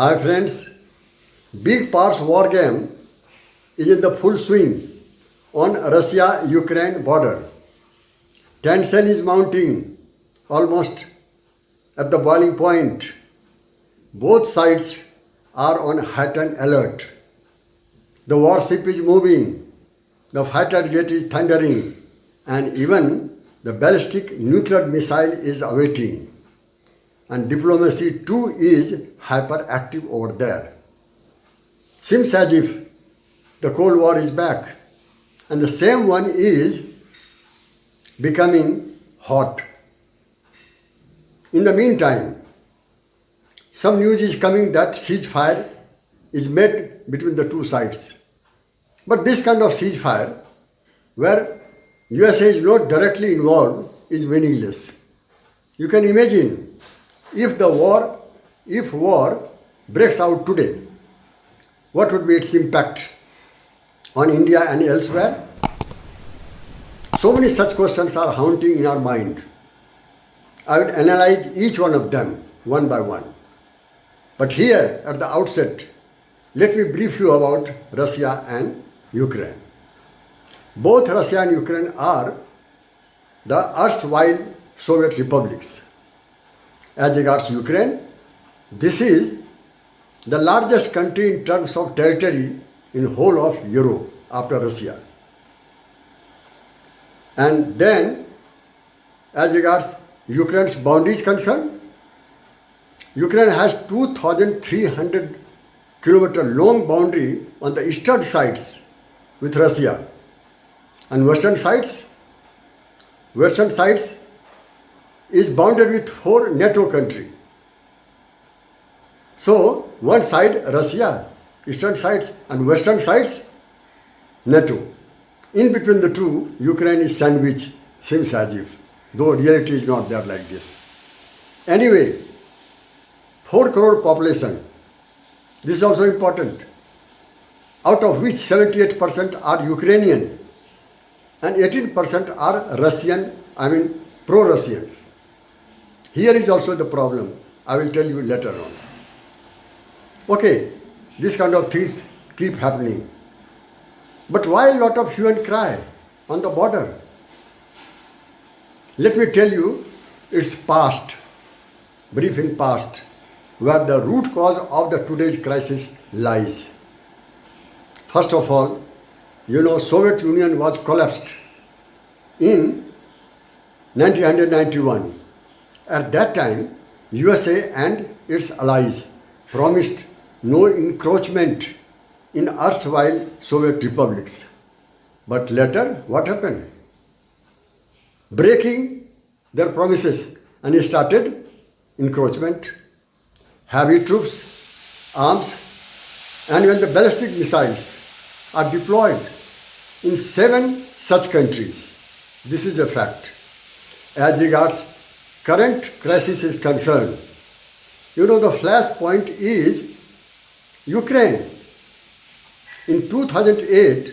Hi friends, big parts Wargame is in the full swing on Russia-Ukraine border. Tension is mounting almost at the boiling point. Both sides are on heightened alert. The warship is moving, the fighter jet is thundering, and even the ballistic nuclear missile is awaiting. And diplomacy too is hyperactive over there. Seems as if the Cold War is back, and the same one is becoming hot. In the meantime, some news is coming that ceasefire is made between the two sides. But this kind of ceasefire, where USA is not directly involved, is meaningless. You can imagine if war breaks out today, what would be its impact on India and elsewhere? So many such questions are haunting in our mind. I will analyze each one of them one by one. But here at the outset, let me brief you about Russia and Ukraine. Both Russia and Ukraine are the erstwhile Soviet republics. As regards Ukraine, this is the largest country in terms of territory in whole of Europe after Russia. And then, as regards Ukraine's boundary is concerned, Ukraine has 2,300 kilometer long boundary on the eastern sides with Russia, and western sides is bounded with 4 Nato countries. So, one side Russia, eastern sides, and western sides NATO. In between the two, Ukraine is sandwiched, seems as if, though reality is not there like this. Anyway, 4 crore population. This is also important. Out of which 78% are Ukrainian and 18% are Russian, pro-Russians. Here is also the problem. I will tell you later on. Okay, this kind of things keep happening. But why a lot of hue and cry on the border? Let me tell you its past, brief in past, where the root cause of the today's crisis lies. First of all, Soviet Union was collapsed in 1991. At that time, USA and its allies promised no encroachment in erstwhile Soviet republics. But later, what happened? Breaking their promises, and it started encroachment, heavy troops, arms, and even the ballistic missiles are deployed in 7 such countries. This is a fact. As regards current crisis is concerned, the flashpoint is Ukraine. In 2008,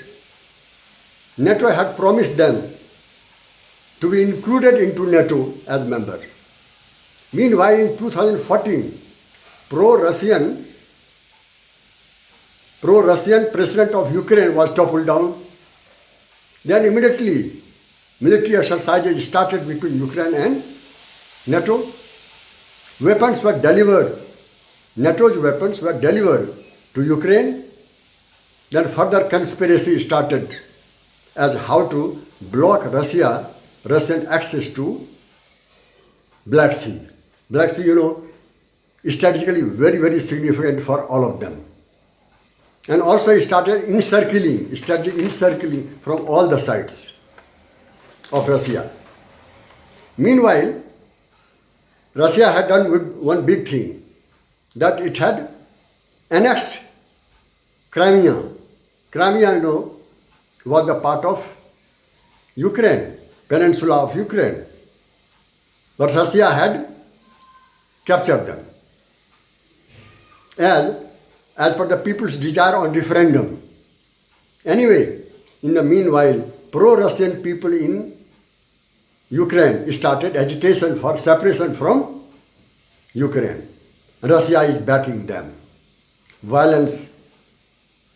NATO had promised them to be included into NATO as member. Meanwhile, in 2014, pro-Russian president of Ukraine was toppled down. Then immediately, military exercises started between Ukraine and NATO. Weapons were delivered. NATO's weapons were delivered to Ukraine. Then further conspiracy started as how to block Russian access to Black Sea. Black Sea, is strategically very, very significant for all of them. And also it started strategic encircling from all the sides of Russia. Meanwhile, Russia had done one big thing, that it had annexed Crimea. Crimea, was the part of Ukraine, peninsula of Ukraine. But Russia had captured them as per the people's desire on referendum. Anyway, in the meanwhile, pro-Russian people in Ukraine started agitation for separation from Ukraine. Russia is backing them. violence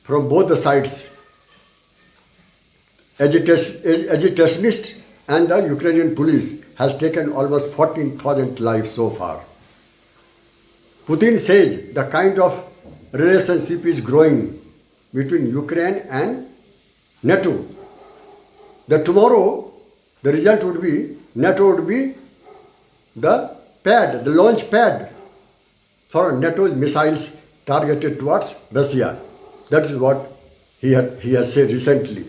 from both the sides, agitationist and the Ukrainian police has taken almost 14,000 lives so far. Putin says the kind of relationship is growing between Ukraine and Nato. That tomorrow the result would be Nato would be the pad, the launch pad for NATO's missiles targeted towards Russia. That is what he has said recently.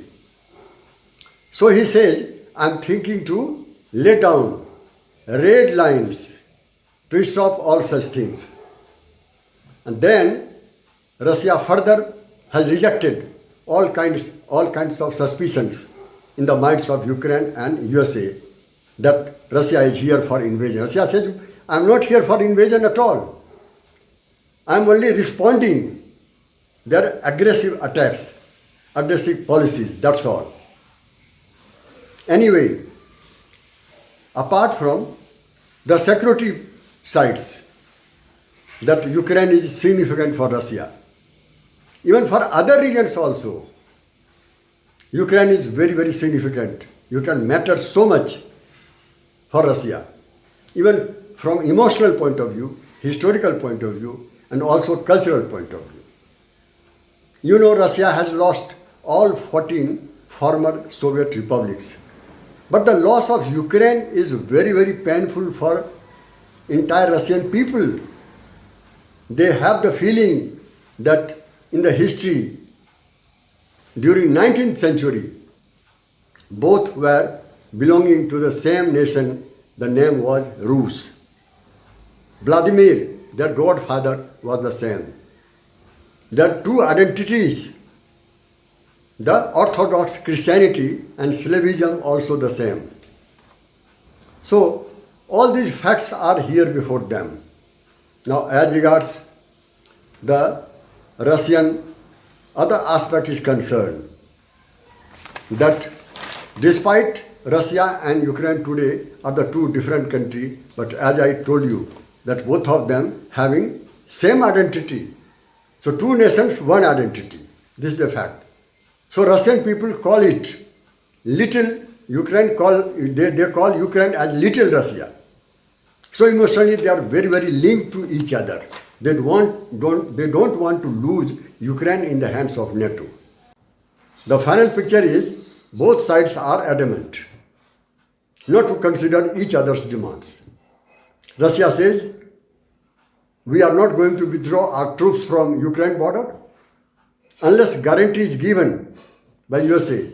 So he says, I'm thinking to lay down red lines to stop all such things. And then Russia further has rejected all kinds of suspicions in the minds of Ukraine and USA that Russia is here for invasion. Russia says, I'm not here for invasion at all. I'm only responding their aggressive attacks, aggressive policies, that's all. Anyway, apart from the security sides, that Ukraine is significant for Russia, even for other regions also, Ukraine is very, very significant. Ukraine matters so much for Russia, even from emotional point of view, historical point of view, and also cultural point of view. You know, Russia has lost all 14 former Soviet republics. But the loss of Ukraine is very, very painful for entire Russian people. They have the feeling that in the history, during 19th century, both were belonging to the same nation. The name was Rus. Vladimir, their godfather, was the same. There are two identities, the Orthodox Christianity and Slavism also the same. So all these facts are here before them. Now as regards the Russian other aspect is concerned, that despite Russia and Ukraine today are the two different countries, but as I told you, that both of them having same identity. So two nations, one identity. This is a fact. So Russian people call it little Ukraine, they call Ukraine as little Russia. So emotionally they are very, very linked to each other. They don't want to lose Ukraine in the hands of NATO. The final picture is both sides are adamant not to consider each other's demands. Russia says, we are not going to withdraw our troops from Ukraine border unless guarantee is given by USA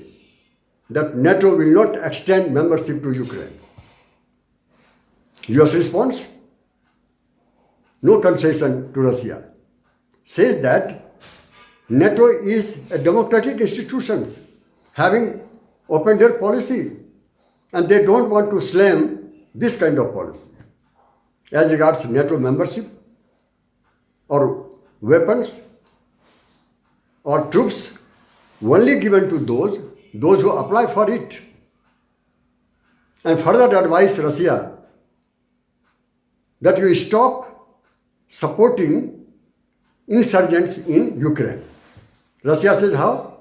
that NATO will not extend membership to Ukraine. US response, no concession to Russia, says that NATO is a democratic institution having opened their policy and they don't want to slam this kind of policy. As regards NATO membership or weapons or troops, only given to those who apply for it. And further advise Russia that you stop supporting insurgents in Ukraine. Russia says, how?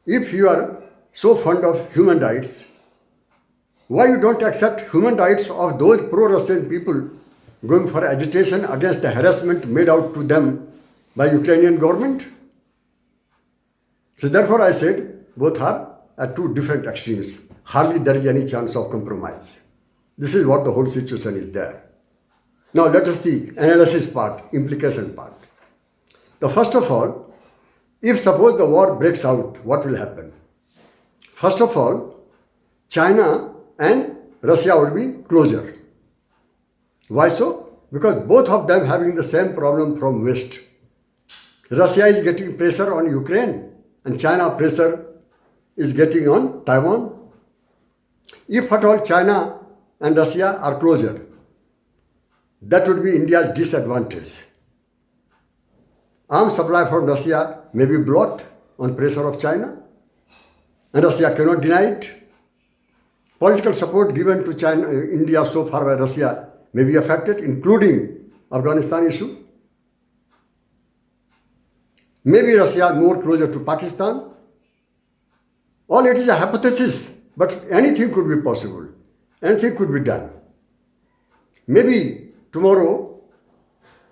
If you are so fond of human rights, why you don't accept human rights of those pro-Russian people going for agitation against the harassment made out to them by Ukrainian government? So therefore I said, both are at two different extremes. Hardly there is any chance of compromise. This is what the whole situation is there. Now let us see analysis part, implication part. The first of all, if suppose the war breaks out, what will happen? First of all, China and Russia will be closer. Why so? Because both of them having the same problem from West. Russia is getting pressure on Ukraine and China pressure is getting on Taiwan. If at all China and Russia are closer, that would be India's disadvantage. Arms supply from Russia may be blocked on pressure of China, and Russia cannot deny it. Political support given to China, India so far by Russia may be affected, including Afghanistan issue. Maybe Russia more closer to Pakistan. All it is a hypothesis, but anything could be possible. Anything could be done. Maybe tomorrow,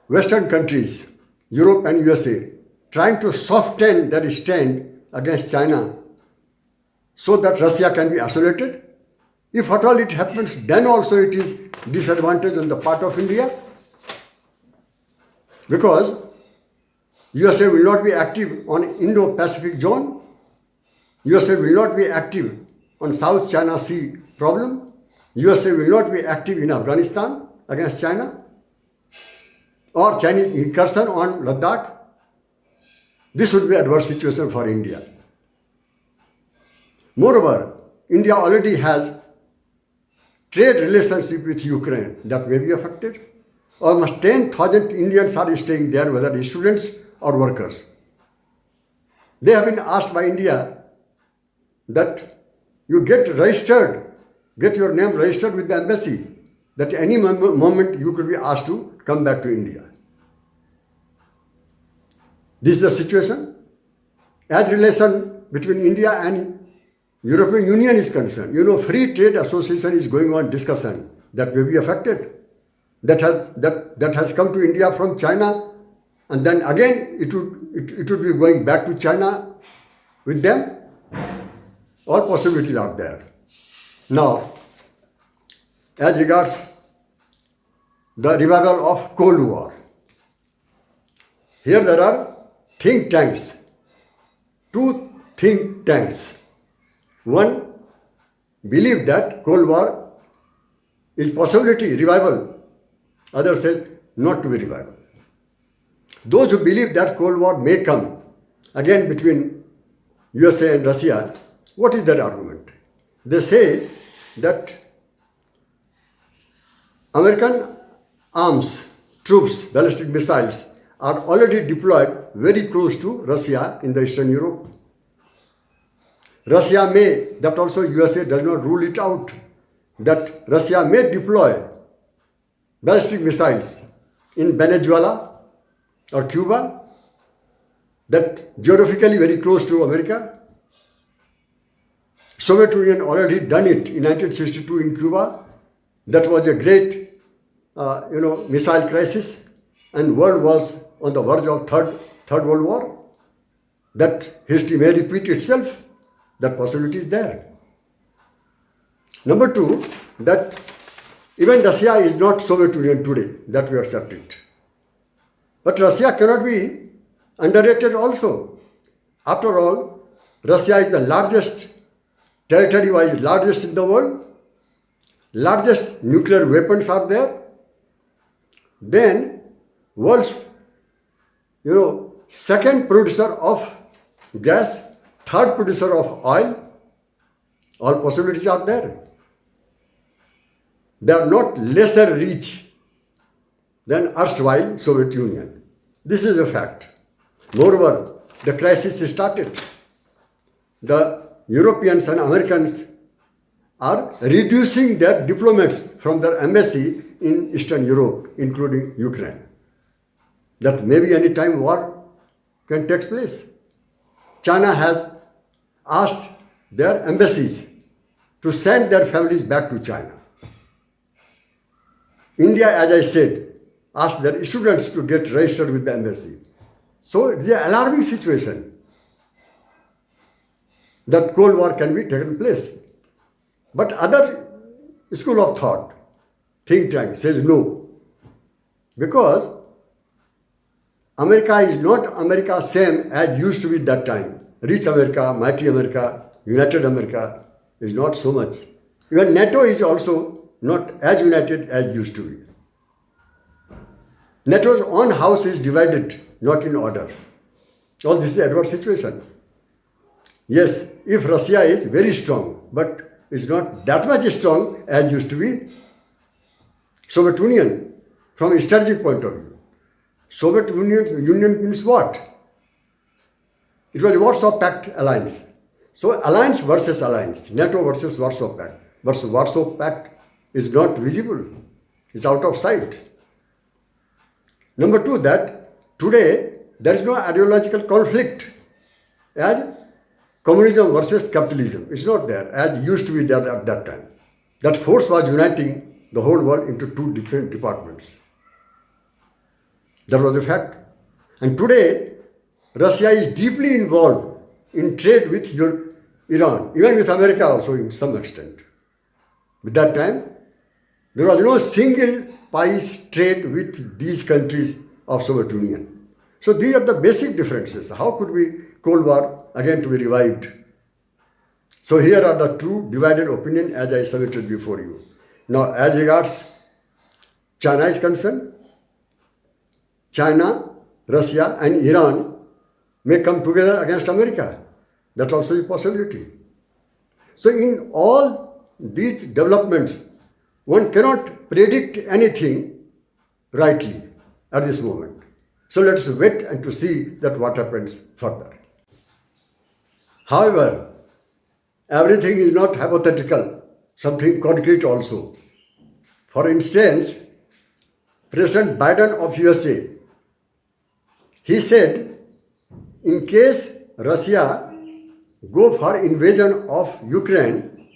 Western countries, Europe and USA, trying to soften their stand against China so that Russia can be isolated. If at all it happens, then also it is disadvantage on the part of India, because USA will not be active on Indo-Pacific zone. USA will not be active on South China Sea problem. USA will not be active in Afghanistan against China or Chinese incursion on Ladakh. This would be adverse situation for India. Moreover, India already has trade relationship with Ukraine that may be affected. Almost 10,000 Indians are staying there, whether students or workers. They have been asked by India that you get registered, get your name registered with the embassy, that any moment you could be asked to come back to India. This is the situation. As relation between India and European Union is concerned, free trade association is going on discussion that may be affected. That has come to India from China, and then again it would be going back to China with them. All possibilities are there. Now, as regards the revival of Cold War, here there are think tanks, two think tanks. One believe that Cold War is possibility, revival. Others said not to be revival. Those who believe that Cold War may come again between USA and Russia, what is their argument? They say that American arms, troops, ballistic missiles are already deployed very close to Russia in the Eastern Europe. Russia may, that also USA does not rule it out, that Russia may deploy ballistic missiles in Venezuela or Cuba, that geographically very close to America. Soviet Union already done it in 1962 in Cuba. That was a great, missile crisis, and world was on the verge of third World War. That history may repeat itself. That possibility is there. Number two, that even Russia is not Soviet Union today, that we accept it. But Russia cannot be underrated also. After all, Russia is the largest, territory-wise largest in the world. Largest nuclear weapons are there. Then, world's, second producer of gas, third producer of oil. All possibilities are there. They are not lesser rich than erstwhile Soviet Union. This is a fact. Moreover, the crisis started. The Europeans and Americans are reducing their diplomats from their embassy in Eastern Europe, including Ukraine. That maybe any time war can take place. China has asked their embassies to send their families back to China. India, as I said, asked their students to get registered with the embassy. So it's an alarming situation that Cold War can be taken place. But other school of thought, think tank, says no. Because America is not America same as used to be that time. Rich America, mighty America, united America is not so much. Even Nato is also not as united as used to be. NATO's own house is divided, not in order. So this is an adverse situation. Yes, if Russia is very strong, but is not that much strong as used to be. Soviet Union, from a strategic point of view. Soviet Union means what? It was a Warsaw Pact alliance. So alliance versus alliance, NATO versus Warsaw Pact. But Warsaw Pact is not visible. It's out of sight. Number two, that today There is no ideological conflict as communism versus capitalism. It's not there as used to be there at that time. That force was uniting the whole world into two different departments. That was a fact. And today, Russia is deeply involved in trade with Iran, even with America also in some extent. At that time, there was no single piece trade with these countries of Soviet Union. So these are the basic differences. How could we Cold War again to be revived? So here are the two divided opinions as I submitted before you. Now as regards China is concerned, China, Russia and Iran may come together against America. That's also a possibility. So in all these developments, one cannot predict anything rightly at this moment. So let us wait and to see that what happens further. However, everything is not hypothetical, something concrete also. For instance, President Biden of USA, he said, in case Russia go for invasion of Ukraine,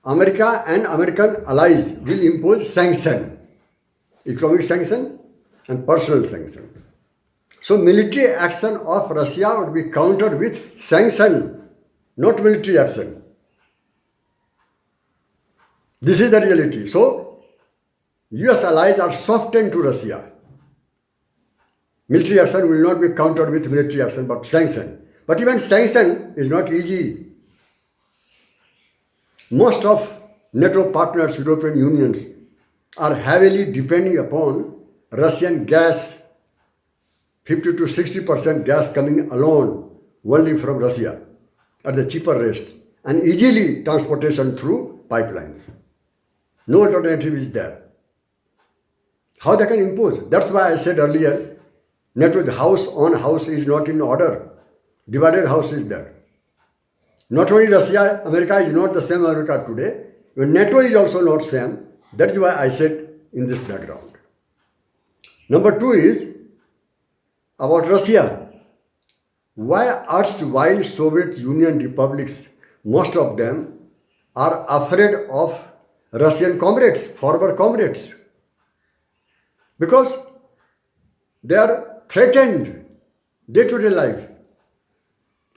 America and American allies will impose sanction, economic sanction and personal sanction. So military action of Russia would be countered with sanction, not military action. This is the reality. So US allies are softened to Russia. Military action will not be countered with military action but sanction. But even sanction is not easy. Most of NATO partners, European Unions, are heavily depending upon Russian gas, 50 to 60% gas coming alone only from Russia at the cheaper rate and easily transportation through pipelines. No alternative is there. How they can impose? That's why I said earlier, NATO's house on house is not in order. Divided house is there. Not only Russia, America is not the same America today, but NATO is also not same. That is why I said in this background. Number two is about Russia. Why erstwhile Soviet Union republics, most of them, are afraid of Russian comrades, former comrades? Because they are threatened day-to-day life.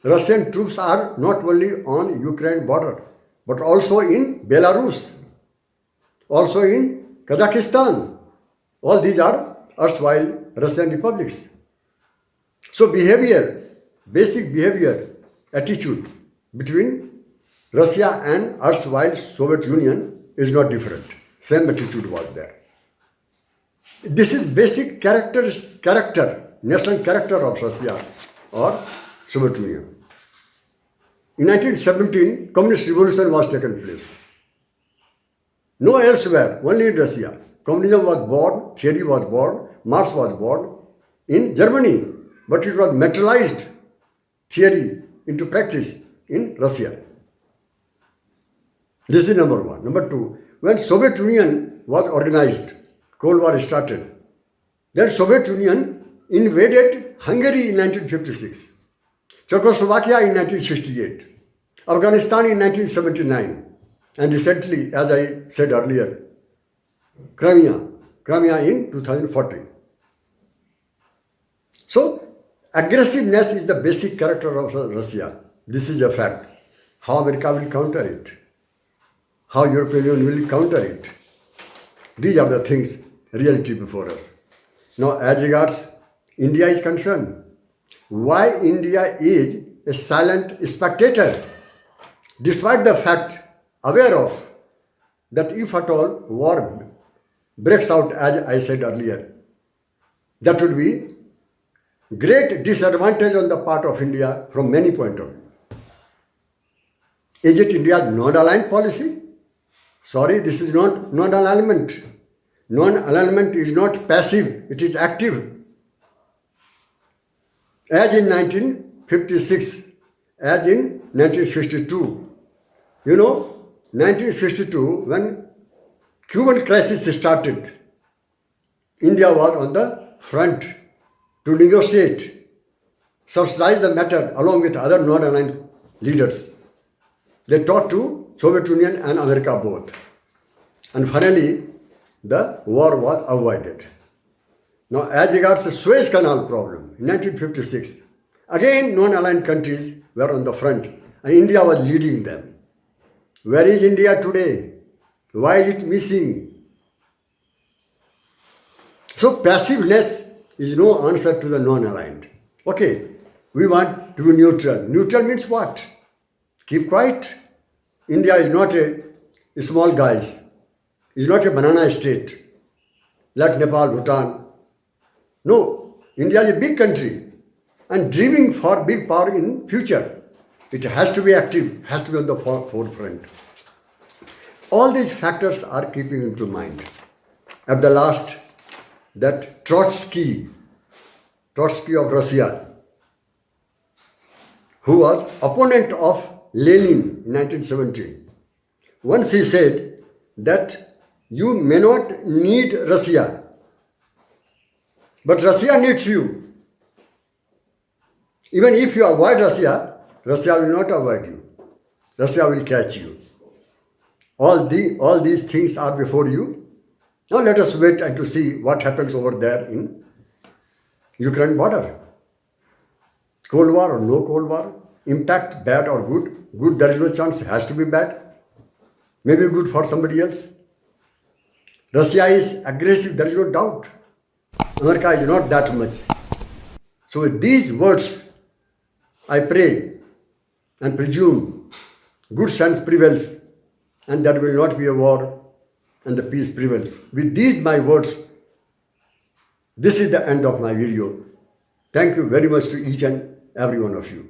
Russian troops are not only on Ukraine border, but also in Belarus, also in Kazakhstan. All these are erstwhile Russian republics. So behavior, basic behavior, attitude between Russia and erstwhile Soviet Union is not different. Same attitude was there. This is basic character, national character of Russia or Soviet Union. In 1917, communist revolution was taken place. No elsewhere, only in Russia. Communism was born, theory was born, Marx was born in Germany, but it was materialized theory into practice in Russia. This is number one. Number two, when Soviet Union was organized, Cold War started, then Soviet Union invaded Hungary in 1956, Czechoslovakia in 1968, Afghanistan in 1979, and recently, as I said earlier, Crimea in 2014. So, aggressiveness is the basic character of Russia. This is a fact. How America will counter it? How European Union will counter it? These are the things, reality before us. Now, as regards India is concerned, why India is a silent spectator, despite the fact, aware of, that if at all war breaks out, as I said earlier, that would be great disadvantage on the part of India from many points of view. Is it India's non-aligned policy? Sorry, this is not non-alignment. Non-alignment is not passive, it is active. As in 1956, as in 1962. You know, 1962, when Cuban crisis started, India was on the front to negotiate, subsidize the matter along with other non-aligned leaders. They talked to Soviet Union and America both. And finally, the war was avoided. Now, as regards the Suez Canal problem, in 1956, again non-aligned countries were on the front and India was leading them. Where is India today? Why is it missing? So passiveness is no answer to the non-aligned. Okay, we want to be neutral. Neutral means what? Keep quiet. India is not a small guys. It's not a banana state like Nepal, Bhutan. No, India is a big country and dreaming for big power in future. It has to be active, has to be on the forefront. All these factors are keeping into mind. At the last, that Trotsky of Russia, who was opponent of Lenin in 1917. Once he said that you may not need Russia, but Russia needs you. Even if you avoid Russia, Russia will not avoid you. Russia will catch you. All these things are before you. Now let us wait and to see what happens over there in Ukraine border. Cold war or no Cold war, impact bad or good. Good, there is no chance, it has to be bad. Maybe good for somebody else. Russia is aggressive, there is no doubt. America is not that much. So with these words, I pray and presume good sense prevails and there will not be a war and the peace prevails. With these my words, this is the end of my video. Thank you very much to each and every one of you.